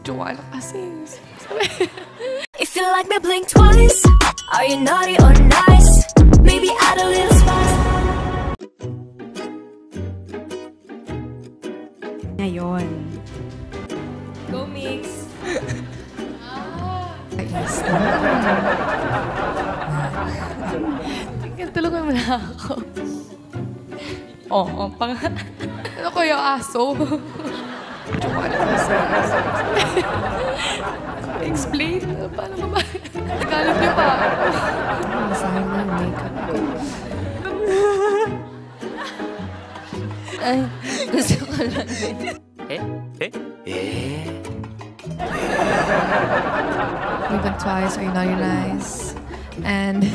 Jowa na kasi. If you like me, blink twice. Are you naughty or nice? Maybe add a little spice. Ngayon. Go mix. Ayos na. Tulungan mo na ako. Oo, pang... Ano ko yung aso? Jowa na kasi. Explain. Paano ba ba? Nagalit niyo pa ako. Masayang na yung makeup ko. Ay, gusto ko lang din. We went twice, are you not nice? And...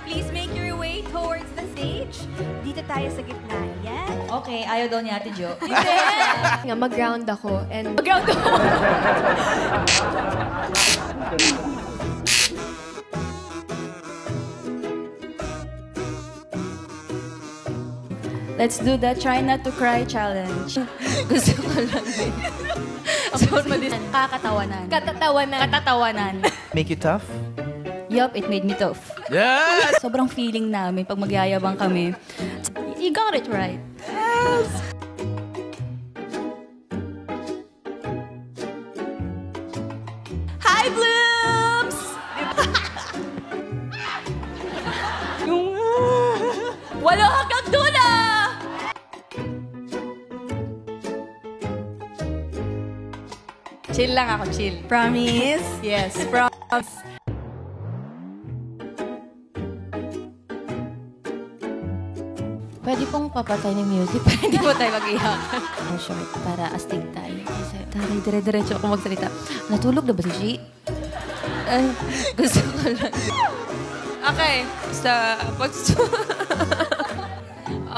Please make your way towards the stage. Dito tayo sa gitna. Yan. Okay, ayaw daw ni Ate Jo. Hindi! Nga, mag-ground ako. And mag-ground ako! Let's do the try not to cry challenge. Gusto ko lang din. Kakatawanan. Katatawanan. Make you tough? Yup, it made me tough. Yes! Sobrang feeling namin pag magyayabang kami. You got it right. Yes! Hi, Blooms! Yung... Walo hanggang dula! Chill lang ako, chill. Promise? Yes, promise. Pwede pong papatay ng music. Hindi po tayo mag-iyak. Ang short para astig tayo. Kasi taray, dire-diretso ako magsalita. Natulog na ba si G? Ay, gusto ko lang. Okay,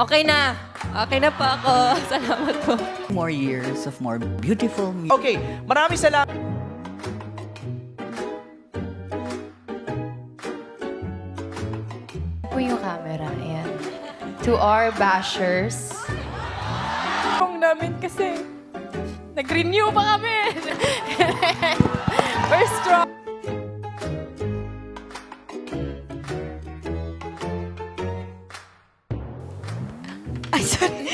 okay na. Okay na pa ako. Salamat po. More years of more beautiful music. Okay, maraming salamat. po yung camera. Ayan. To our bashers. Kung namin kasi nag-renew pa kami. We're strong. Ay, sorry.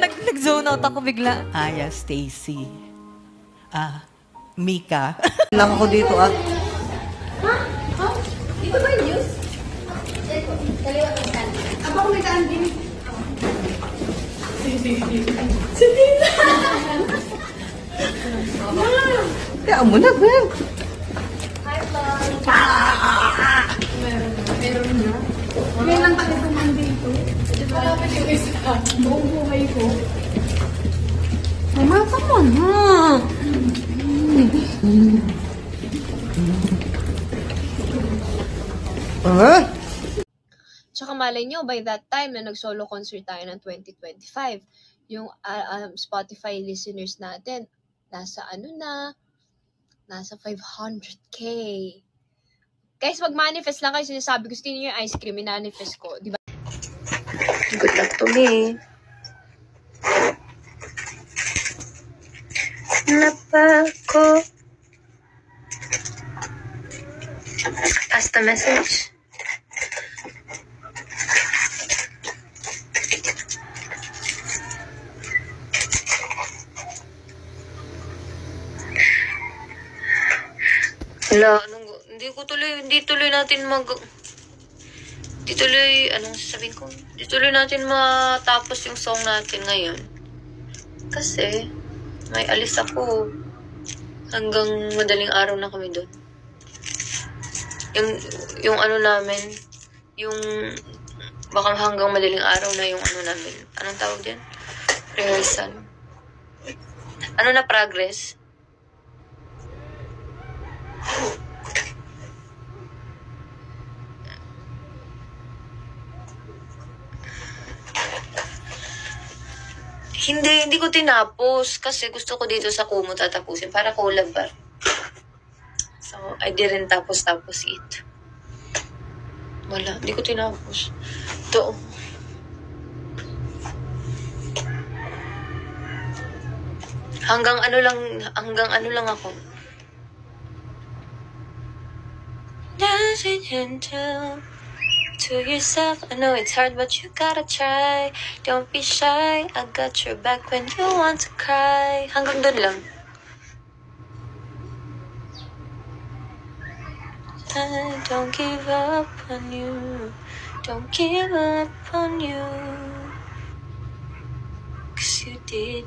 Nag-zone out ako bigla. Aya, Stacy. Mika. Lang ako dito at Dito ba yung news? Kaliwa ng stand. Abang may taan din. Si Tina! kaya mo na, Gwen. Hi, vlog. Meron na. Ngayon lang kami duman dito. Wala pa yung isa. Buong buhay ko. Mama, come on, ha? Tsaka malay nyo, by that time na nag-solo concert tayo ng 2025, yung Spotify listeners natin, nasa nasa 500K. Guys, mag-manifest lang kayo. Sinasabi ko, gusto niyo yung ice cream, manifest ko. Diba? Good luck to me. Napako. Pass the message. Wala, hindi tuloy natin hindi tuloy natin matapos yung song natin ngayon. Kasi, may alis ako. Hanggang madaling araw na kami doon. Yung ano namin, baka hanggang madaling araw na yung ano namin. Anong tawag dyan? Rehearsal. Ano na progress? Hindi ko tinapos kasi gusto ko dito sa Kumu tatapusin para collab ba. So, I didn't tapos it. Wala, hindi ko tinapos. Ito. Hanggang ano lang ako. Dancing into to yourself. I know it's hard, but you gotta try. Don't be shy. I got your back when you want to cry. Hanggang doon lang. I don't give up on you. Don't give up on you. 'Cause you did.